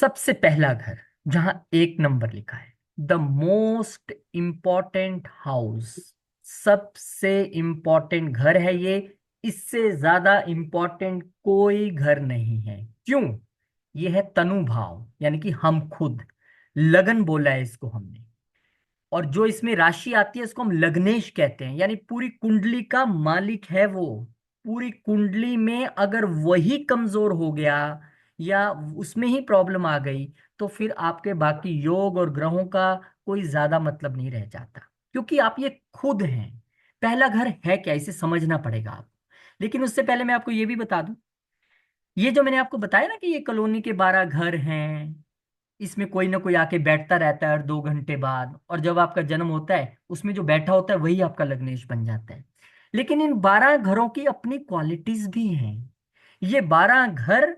सबसे पहला घर, जहां 1 नंबर लिखा है, द मोस्ट इंपॉर्टेंट हाउस, सबसे इंपॉर्टेंट घर है ये। इससे ज्यादा इंपॉर्टेंट कोई घर नहीं है। क्यों? ये है तनु भाव, यानी कि हम खुद। लगन बोला है इसको हमने। और जो इसमें राशि आती है इसको हम लग्नेश कहते हैं, यानी पूरी कुंडली का मालिक है वो। पूरी कुंडली में अगर वही कमजोर हो गया या उसमें ही प्रॉब्लम आ गई, तो फिर आपके बाकी योग और ग्रहों का कोई ज्यादा मतलब नहीं रह जाता। क्योंकि आप ये खुद हैं। पहला घर है क्या, इसे समझना पड़ेगा आप। लेकिन उससे पहले मैं आपको ये भी बता दूं, ये जो मैंने आपको बताया ना कि ये कॉलोनी के 12 घर हैं, इसमें कोई ना कोई आके बैठता रहता है हर 2 घंटे बाद, और जब आपका जन्म होता है उसमें जो बैठा होता है वही आपका लग्नेश बन जाता है। लेकिन इन 12 घरों की अपनी क्वालिटीज भी हैं। ये 12 घर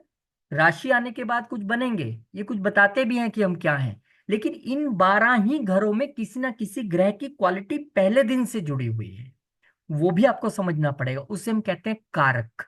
राशि आने के बाद कुछ बनेंगे, ये कुछ बताते भी हैं कि हम क्या हैं। लेकिन इन 12 ही घरों में किसी ना किसी ग्रह की क्वालिटी पहले दिन से जुड़ी हुई है। वो भी आपको समझना पड़ेगा, उसे हम कहते हैं कारक।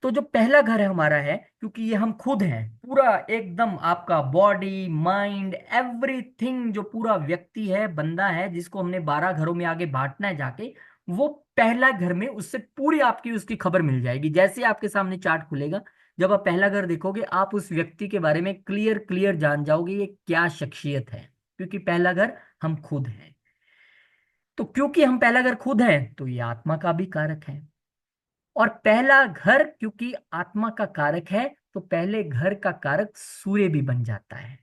तो जो पहला घर है हमारा है, क्योंकि ये हम खुद हैं, पूरा एकदम आपका बॉडी माइंड एवरीथिंग, जो पूरा व्यक्ति है, बंदा है, जिसको हमने 12 घरों में आगे बांटना है जाके, वो पहला घर में उससे पूरी आपकी उसकी खबर मिल जाएगी। जैसे ही आपके सामने चार्ट खुलेगा, जब आप पहला घर देखोगे, आप उस व्यक्ति के बारे में क्लियर क्लियर जान जाओगे ये क्या शख्सियत है। क्योंकि पहला घर हम खुद हैं। तो क्योंकि हम पहला घर खुद हैं, तो ये आत्मा का भी कारक है। और पहला घर क्योंकि आत्मा का कारक है, तो पहले घर का कारक सूर्य भी बन जाता है।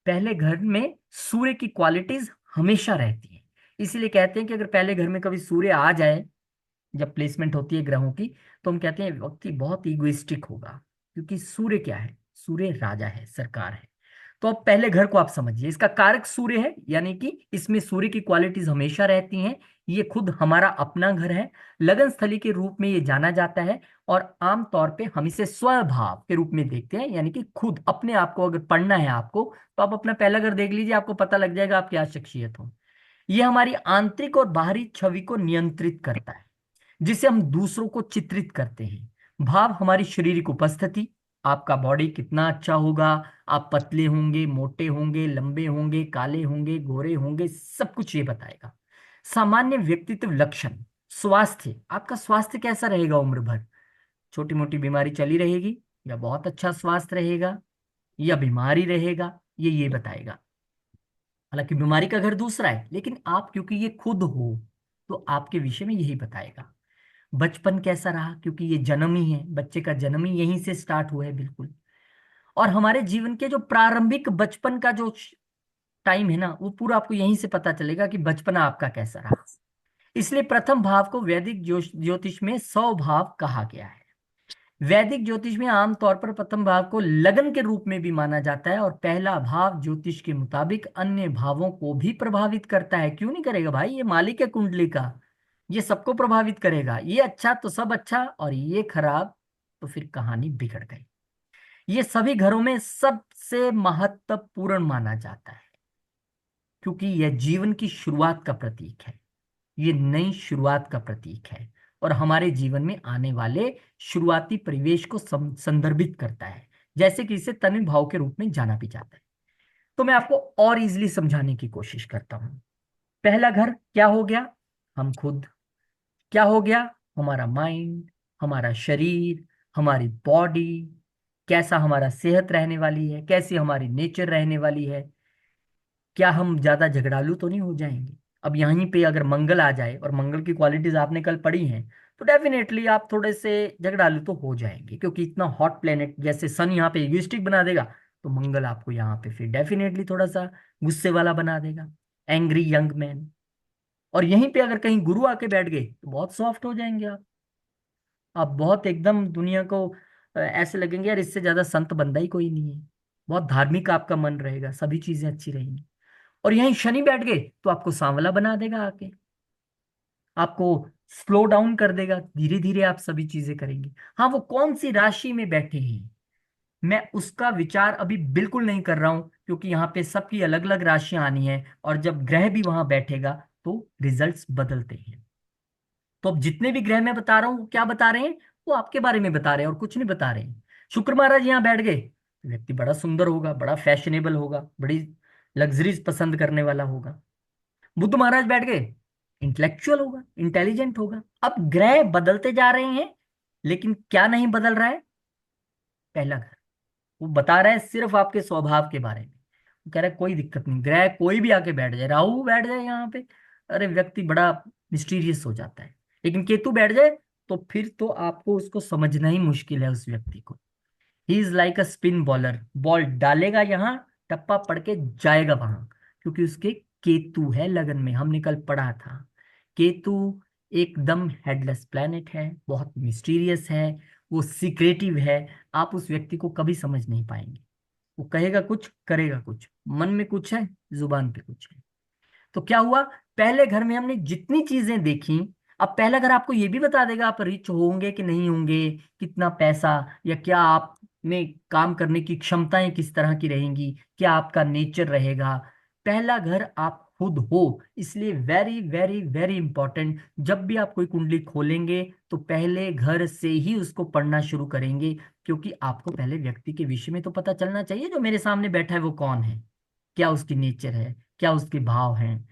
पहले घर में सूर्य की क्वालिटीज हमेशा रहती है। इसीलिए कहते हैं कि अगर पहले घर में कभी सूर्य आ जाए, जब प्लेसमेंट होती है ग्रहों की, तो हम कहते हैं व्यक्ति बहुत इगोइस्टिक होगा। क्योंकि सूर्य क्या है? सूर्य राजा है, सरकार है। तो अब पहले घर को आप समझिए, इसका कारक सूर्य है, यानी कि इसमें सूर्य की क्वालिटीज हमेशा रहती हैं। ये खुद हमारा अपना घर है। लगन स्थली के रूप में ये जाना जाता है। और आमतौर पे हम इसे स्वभाव के रूप में देखते हैं, यानी कि खुद अपने आप को अगर पढ़ना है आपको, तो आप अपना पहला घर देख लीजिए, आपको पता लग जाएगा आप क्या शख्सियत हो। ये हमारी आंतरिक और बाहरी छवि को नियंत्रित करता है, जिसे हम दूसरों को चित्रित करते हैं। भाव हमारी शारीरिक उपस्थिति, आपका बॉडी कितना अच्छा होगा, आप पतले होंगे, मोटे होंगे, लंबे होंगे, काले होंगे, गोरे होंगे, सब कुछ ये बताएगा। सामान्य व्यक्तित्व लक्षण, स्वास्थ्य, आपका स्वास्थ्य कैसा रहेगा उम्र भर, छोटी मोटी बीमारी चली रहेगी, या बहुत अच्छा स्वास्थ्य रहेगा, या बीमारी रहेगा, ये बताएगा। हालांकि बीमारी का घर दूसरा है, लेकिन आप क्योंकि ये खुद हो, तो आपके विषय में यही बताएगा। बचपन कैसा रहा, क्योंकि ये जन्म ही है, बच्चे का जन्म ही यहीं से स्टार्ट हुआ है बिल्कुल। और हमारे जीवन के जो प्रारंभिक बचपन का जो टाइम है ना, वो पूरा आपको यहीं से पता चलेगा कि बचपना आपका कैसा रहा। इसलिए प्रथम भाव को वैदिक ज्योतिष में 100 भाव कहा गया है। वैदिक ज्योतिष में आमतौर पर प्रथम भाव को लगन के रूप में भी माना जाता है, और पहला भाव ज्योतिष के मुताबिक अन्य भावों को भी प्रभावित करता है। क्यों नहीं करेगा भाई, ये मालिक है कुंडली का, ये सबको प्रभावित करेगा। ये अच्छा तो सब अच्छा, और ये खराब तो फिर कहानी बिगड़ गई। ये सभी घरों में सबसे महत्वपूर्ण माना जाता है, क्योंकि यह जीवन की शुरुआत का प्रतीक है। ये नई शुरुआत का प्रतीक है, और हमारे जीवन में आने वाले शुरुआती परिवेश को संदर्भित करता है। जैसे कि इसे तनु भाव के रूप में जाना भी जाता है। तो मैं आपको और इजीली समझाने की कोशिश करता हूं। पहला घर क्या हो गया? हम खुद। क्या हो गया? हमारा माइंड, हमारा शरीर, हमारी बॉडी, कैसा हमारा सेहत रहने वाली है, कैसी हमारी नेचर रहने वाली है। क्या हम ज्यादा झगड़ालू तो नहीं हो जाएंगे? अब यहीं पे अगर मंगल आ जाए, और मंगल की क्वालिटीज आपने कल पढ़ी हैं, तो डेफिनेटली आप थोड़े से झगड़ालू तो हो जाएंगे। क्योंकि इतना हॉट प्लेनेट, जैसे सन यहाँ पे इगोइस्टिक बना देगा, तो मंगल आपको यहाँ पे फिर डेफिनेटली थोड़ा सा गुस्से वाला बना देगा, एंग्री यंग मैन। और यहीं पे अगर कहीं गुरु आके बैठ गए, तो बहुत सॉफ्ट हो जाएंगे आप बहुत एकदम दुनिया को ऐसे लगेंगे यार, इससे ज्यादा संत बंदा ही कोई नहीं है। बहुत धार्मिक आपका मन रहेगा, सभी चीजें अच्छी रहेंगी। और यहीं शनि बैठ गए, तो आपको सांवला बना देगा आके, आपको स्लो डाउन कर देगा, धीरे धीरे आप सभी चीजें करेंगे। हाँ, वो कौन सी राशि में बैठे हैं, मैं उसका विचार अभी बिल्कुल नहीं कर रहा हूं, क्योंकि यहाँ पे सबकी अलग अलग राशियां आनी है, और जब ग्रह भी वहां बैठेगा, तो रिजल्ट्स बदलते हैं। तो अब जितने भी ग्रह मैं बता रहा हूँ, वो क्या बता रहे हैं? वो आपके बारे में बता रहे हैं और कुछ नहीं बता रहे हैं। शुक्र महाराज यहाँ बैठ गए, व्यक्ति बड़ा सुंदर होगा, बड़ा फैशनेबल होगा, बड़ी लग्जरीज पसंद करने वाला होगा। बुद्ध महाराज बैठ गए, इंटेलेक्चुअल होगा, इंटेलिजेंट होगा। अब ग्रह बदलते जा रहे हैं, लेकिन क्या नहीं बदल रहा है? पहला घर। वो बता रहा है सिर्फ आपके स्वभाव के बारे में। वो कह रहा है कोई दिक्कत नहीं, ग्रह कोई भी आके बैठ जाए, राहु बैठ जाए यहाँ पे, अरे व्यक्ति बड़ा मिस्टीरियस हो जाता है। लेकिन केतु बैठ जाए तो फिर तो आपको उसको समझना ही मुश्किल है, उस व्यक्ति को। He is like a spin bowler, ball डालेगा यहाँ, टप्पा पड़ के जाएगा वहां, क्योंकि उसके केतु है लगन में। हमने कल पढ़ा था, केतु एकदम हेडलेस प्लेनेट है, बहुत मिस्टीरियस है, वो सीक्रेटिव है। आप उस व्यक्ति को कभी समझ नहीं पाएंगे। वो कहेगा कुछ, करेगा कुछ, मन में कुछ है, जुबान पे कुछ है। तो क्या हुआ, पहले घर में हमने जितनी चीजें देखी, अब पहला घर आपको ये भी बता देगा आप रिच होंगे कि नहीं होंगे, कितना पैसा, या क्या आप में काम करने की क्षमताएं किस तरह की रहेंगी, क्या आपका नेचर रहेगा। पहला घर आप खुद हो, इसलिए वेरी वेरी वेरी इंपॉर्टेंट। जब भी आप कोई कुंडली खोलेंगे तो पहले घर से ही उसको पढ़ना शुरू करेंगे, क्योंकि आपको पहले व्यक्ति के विषय में तो पता चलना चाहिए, जो मेरे सामने बैठा है वो कौन है, क्या उसकी नेचर है, क्या उसके भाव हैं।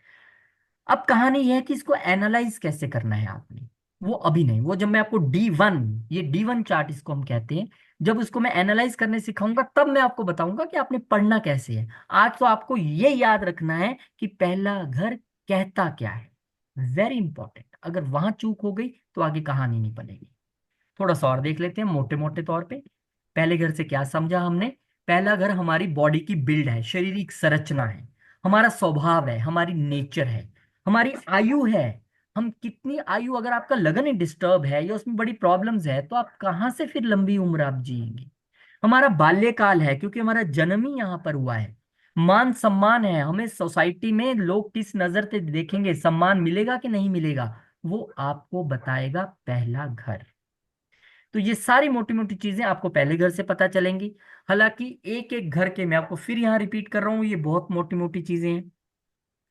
अब कहानी यह है कि इसको एनालाइज कैसे करना है आपने, वो अभी नहीं, वो जब मैं आपको D1, ये D1 चार्ट इसको हम कहते हैं, जब उसको मैं एनालाइज करने सिखाऊंगा तब मैं आपको बताऊंगा कि आपने पढ़ना कैसे है। आज तो आपको ये याद रखना है कि पहला घर कहता क्या है, वेरी इंपॉर्टेंट। अगर वहां चूक हो गई तो आगे कहानी नहीं बनेगी। थोड़ा सा और देख लेते हैं मोटे मोटे तौर पे। पहले घर से क्या समझा हमने? पहला घर हमारी बॉडी की बिल्ड है, शारीरिक संरचना है, हमारा स्वभाव है, हमारी नेचर है, हमारी आयु है। हम कितनी आयु, अगर आपका लगन ही डिस्टर्ब है या उसमें बड़ी प्रॉब्लम्स है तो आप कहाँ से फिर लंबी उम्र आप जिएंगे। हमारा बाल्यकाल है, क्योंकि हमारा जन्म ही यहाँ पर हुआ है। मान सम्मान है, हमें सोसाइटी में लोग किस नजर से देखेंगे, सम्मान मिलेगा कि नहीं मिलेगा, वो आपको बताएगा पहला घर। तो ये सारी मोटी मोटी चीजें आपको पहले घर से पता चलेंगी। हालांकि एक एक घर के, मैं आपको फिर यहाँ रिपीट कर रहा हूँ, ये बहुत मोटी मोटी चीजें हैं।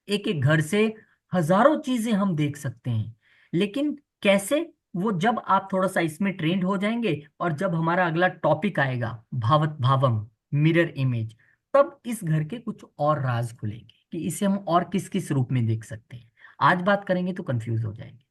एक एक घर से हजारों चीजें हम देख सकते हैं, लेकिन कैसे, वो जब आप थोड़ा सा इसमें ट्रेंड हो जाएंगे, और जब हमारा अगला टॉपिक आएगा भावत भावम, मिरर इमेज, तब इस घर के कुछ और राज खुलेंगे कि इसे हम और किस किस रूप में देख सकते हैं। आज बात करेंगे तो कंफ्यूज हो जाएंगे।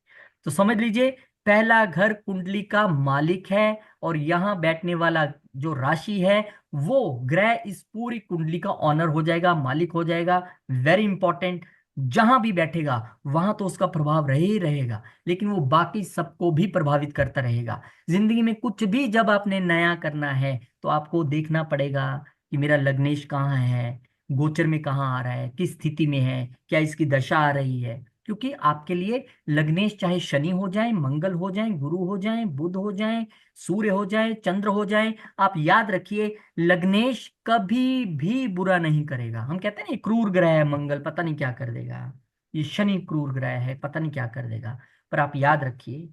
तो समझ लीजिए, पहला घर कुंडली का मालिक है, और यहाँ बैठने वाला जो राशि है, वो ग्रह इस पूरी कुंडली का ऑनर हो जाएगा, मालिक हो जाएगा। Very important. जहां भी बैठेगा वहां तो उसका प्रभाव रहे ही रहेगा, लेकिन वो बाकी सबको भी प्रभावित करता रहेगा। जिंदगी में कुछ भी जब आपने नया करना है तो आपको देखना पड़ेगा कि मेरा लग्नेश कहाँ है, गोचर में कहाँ आ रहा है, किस स्थिति में है, क्या इसकी दशा आ रही है। क्योंकि आपके लिए लग्नेश चाहे शनि हो जाए, मंगल हो जाए, गुरु हो जाए, बुध हो जाए, सूर्य हो जाए, चंद्र हो जाए, आप याद रखिए, लग्नेश कभी भी बुरा नहीं करेगा। हम कहते हैं ना ये क्रूर ग्रह है मंगल, पता नहीं क्या कर देगा, ये शनि क्रूर ग्रह है, पता नहीं क्या कर देगा। पर आप याद रखिए,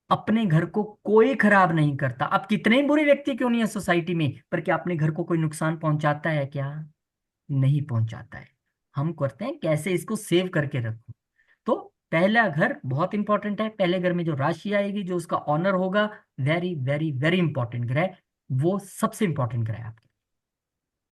अपने घर को कोई खराब नहीं करता। अब कितने ही बुरे व्यक्ति क्यों नहीं है सोसाइटी में, पर क्या अपने घर को कोई नुकसान पहुंचाता है क्या? नहीं पहुंचाता है। हम करते हैं कैसे इसको सेव करके रखो। तो पहला घर बहुत इंपॉर्टेंट है। पहले घर में जो राशि आएगी, जो उसका ऑनर होगा, वेरी वेरी वेरी इंपॉर्टेंट ग्रह, वो सबसे इंपॉर्टेंट ग्रह है आपके।